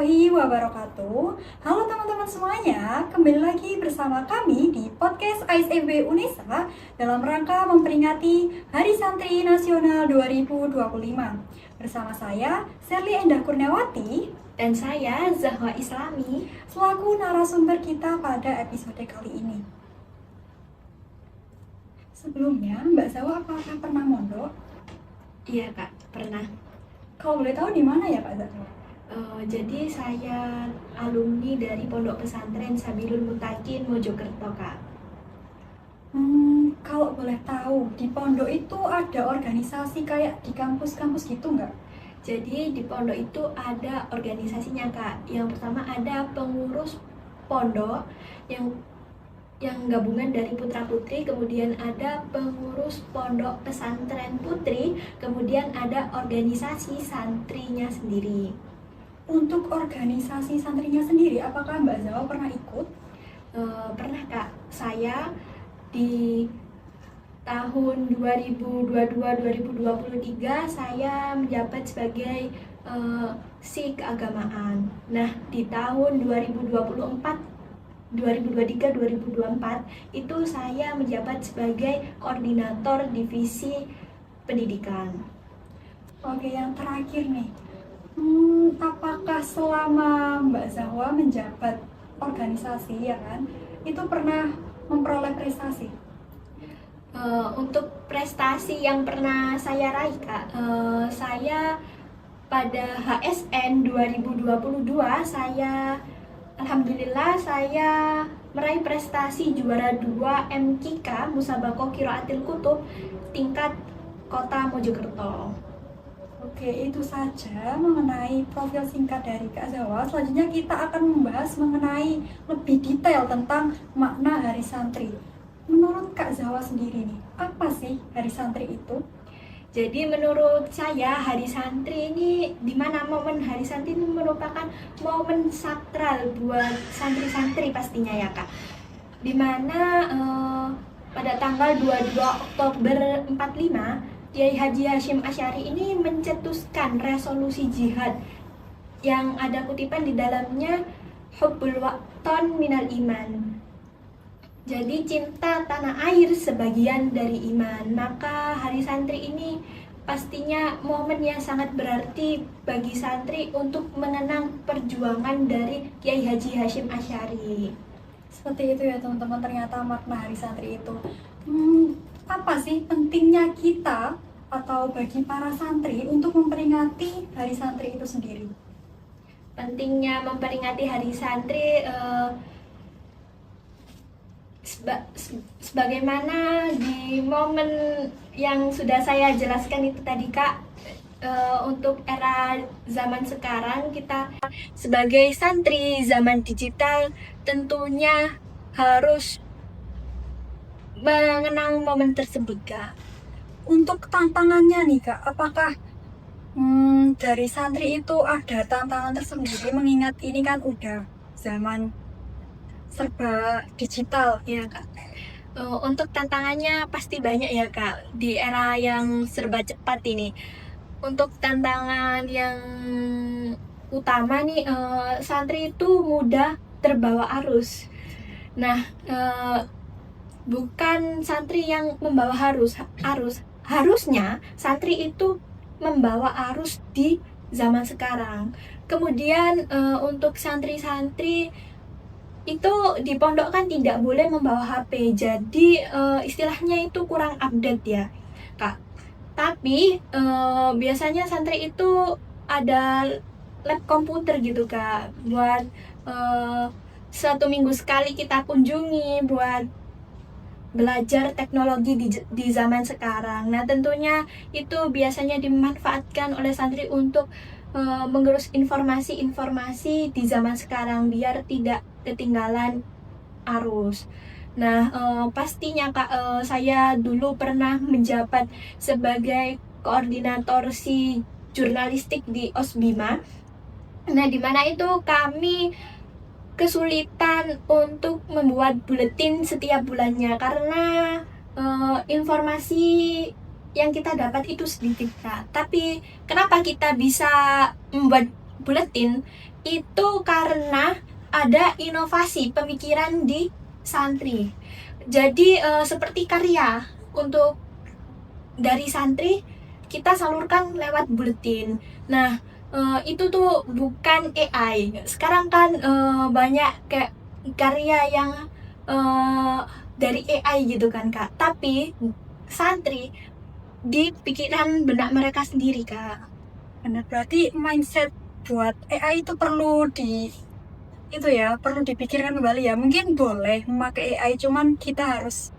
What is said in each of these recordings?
warahmatullahi wabarakatuh. Halo teman-teman semuanya, kembali lagi bersama kami di podcast ASMB Unesa dalam rangka memperingati Hari Santri Nasional 2025. Bersama saya, Serly Endah Kurniawati, Dan saya, Zahwa Islami, selaku narasumber kita pada episode kali ini. Sebelumnya, Mbak Zahwa apakah pernah mondok? Iya Kak, pernah. Kalau boleh tahu di mana ya Kak Zahwa? Jadi saya alumni dari Pondok Pesantren Sabilul Mutakin Mojokerto Kak. Kalau boleh tahu, di pondok itu ada organisasi kayak di kampus-kampus gitu nggak? Jadi di pondok itu ada organisasinya Kak. Yang pertama ada pengurus pondok yang gabungan dari putra-putri, kemudian ada pengurus pondok pesantren putri, kemudian ada organisasi santrinya sendiri. Untuk organisasi santrinya sendiri, apakah Mbak Zawa pernah ikut? Pernah Kak, saya di tahun 2022-2023 saya menjabat sebagai si keagamaan. Nah, di tahun 2023-2024 itu saya menjabat sebagai koordinator divisi pendidikan. Oke, yang terakhir nih, apakah selama Mbak Zahwa menjabat organisasi ya kan, itu pernah memperoleh prestasi? Untuk prestasi yang pernah saya raih Kak, saya pada HSN 2022 alhamdulillah saya meraih prestasi juara 2 MKK Musabakoh Qiraatil Kutub tingkat Kota Mojokerto. Oke, itu saja mengenai profil singkat dari Kak Zawa. Selanjutnya kita akan membahas mengenai lebih detail tentang makna Hari Santri. Menurut Kak Zawa sendiri nih, apa sih Hari Santri itu? Jadi menurut saya Hari Santri ini, dimana momen Hari Santri ini merupakan momen sakral buat santri-santri pastinya ya Kak. Dimana pada tanggal 22 Oktober 45 Kiai Haji Hashim Asy'ari ini mencetuskan resolusi jihad yang ada kutipan di dalamnya hubbul waton minal iman. Jadi cinta tanah air sebagian dari iman. Maka Hari Santri ini pastinya momen yang sangat berarti bagi santri untuk mengenang perjuangan dari Kiai Haji Hashim Asy'ari. Seperti itu ya teman-teman, ternyata makna Hari Santri itu. Apa sih pentingnya kita atau bagi para santri untuk memperingati Hari Santri itu sendiri? Pentingnya memperingati Hari Santri sebagaimana di momen yang sudah saya jelaskan itu tadi Kak, untuk era zaman sekarang kita sebagai santri zaman digital tentunya harus mengenang momen tersebut Kak. Untuk tantangannya nih Kak, apakah dari santri itu ada tantangan tersendiri mengingat ini kan udah zaman serba digital ya Kak? Untuk tantangannya pasti banyak ya Kak di era yang serba cepat ini. Untuk tantangan yang utama nih, santri itu mudah terbawa arus. Nah, bukan santri yang membawa arus. Harusnya santri itu membawa arus di zaman sekarang. Kemudian untuk santri-santri itu di pondok kan tidak boleh membawa HP, jadi istilahnya itu kurang update ya Kak. Tapi biasanya santri itu ada lab komputer gitu Kak, buat 1 minggu sekali kita kunjungi buat belajar teknologi di zaman sekarang. Nah tentunya itu biasanya dimanfaatkan oleh santri untuk mengurus informasi-informasi di zaman sekarang biar tidak ketinggalan arus. Nah, pastinya Kak, saya dulu pernah menjabat sebagai koordinator si jurnalistik di OSBIMA. Nah, di mana itu kami kesulitan untuk membuat buletin setiap bulannya karena informasi yang kita dapat itu sedikit Kak. Tapi kenapa kita bisa membuat buletin? itu karena ada inovasi pemikiran di santri. Jadi seperti karya untuk dari santri kita salurkan lewat buletin. Nah, itu tuh bukan AI. Sekarang kan banyak kayak karya yang dari AI gitu kan Kak. Tapi santri di pikiran benak mereka sendiri Kak. Benar, berarti mindset buat AI itu perlu perlu dipikirkan kembali ya. Mungkin boleh memakai AI, cuman kita harus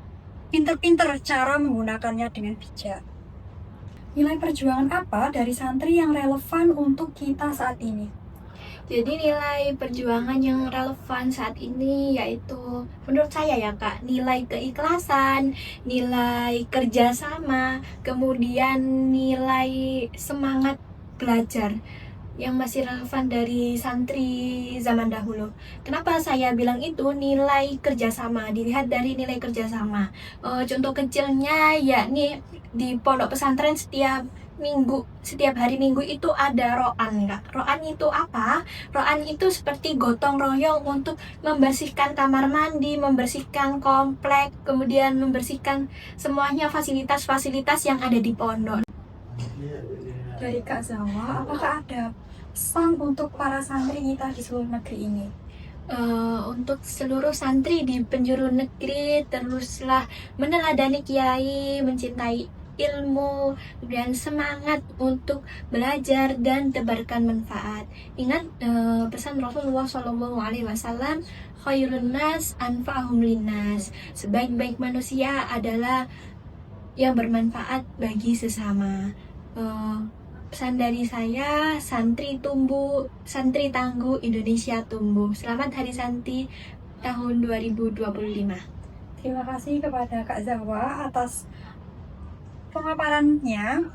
pinter-pinter cara menggunakannya dengan bijak. Nilai perjuangan apa dari santri yang relevan untuk kita saat ini? Jadi nilai perjuangan yang relevan saat ini yaitu menurut saya ya Kak, nilai keikhlasan, nilai kerjasama, kemudian nilai semangat belajar yang masih relevan dari santri zaman dahulu. Kenapa saya bilang itu nilai kerjasama? Dilihat dari nilai kerjasama. Contoh kecilnya yakni di pondok pesantren setiap hari Minggu itu ada roan Kak. Roan itu apa? Roan itu seperti gotong royong untuk membersihkan kamar mandi, membersihkan komplek, kemudian membersihkan semuanya fasilitas-fasilitas yang ada di pondok. Dari Kak Zawa, apakah ada pesan untuk para santri kita di seluruh negeri ini? Untuk seluruh santri di penjuru negeri, teruslah meneladani kiai, mencintai ilmu, dan semangat untuk belajar dan tebarkan manfaat. Ingat pesan Rasulullah SAW, khairun nas anfa'ahum linnas. Sebaik-baik manusia adalah yang bermanfaat bagi sesama. Pesan dari saya, santri tumbuh, santri tangguh, Indonesia tumbuh. Selamat Hari Santri tahun 2025. Terima kasih kepada Kak Zawa atas pemaparannya.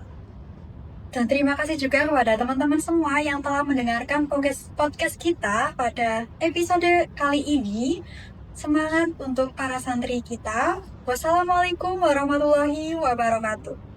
Dan terima kasih juga kepada teman-teman semua yang telah mendengarkan podcast kita pada episode kali ini. Semangat untuk para santri kita. Wassalamualaikum warahmatullahi wabarakatuh.